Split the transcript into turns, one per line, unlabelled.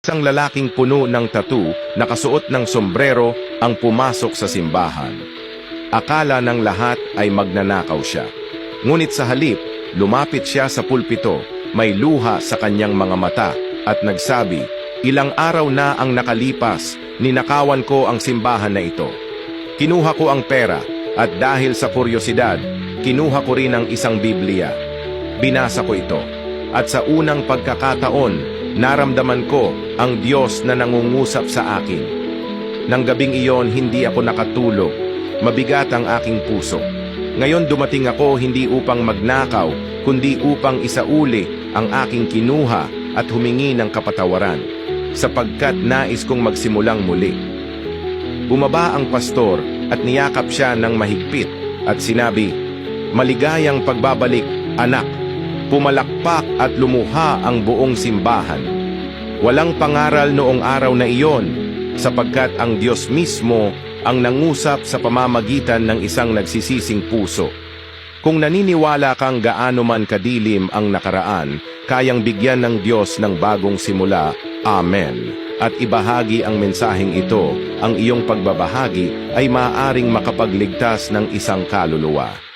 Isang lalaking puno ng tattoo, nakasuot ng sombrero ang pumasok sa simbahan. Akala ng lahat ay magnanakaw siya. Ngunit sa halip, lumapit siya sa pulpito, may luha sa kanyang mga mata at nagsabi, "Ilang araw na ang nakalipas, ninakawan ko ang simbahan na ito. Kinuha ko ang pera at dahil sa kuryosidad, kinuha ko rin ang isang Biblia. Binasa ko ito at sa unang pagkakataon, naramdaman ko ang Diyos na nangungusap sa akin. Nang gabing iyon, hindi ako nakatulog. Mabigat ang aking puso. Ngayon dumating ako hindi upang magnakaw, kundi upang isauli ang aking kinuha at humingi ng kapatawaran, sapagkat nais kong magsimulang muli." Bumaba ang pastor at niyakap siya ng mahigpit at sinabi, "Maligayang pagbabalik, anak." Pumalakpak at lumuha ang buong simbahan. Walang pangaral noong araw na iyon, sapagkat ang Diyos mismo ang nangusap sa pamamagitan ng isang nagsisising puso. Kung naniniwala kang gaano man kadilim ang nakaraan, kayang bigyan ng Diyos ng bagong simula. Amen. At ibahagi ang mensaheng ito, ang iyong pagbabahagi ay maaaring makapagligtas ng isang kaluluwa.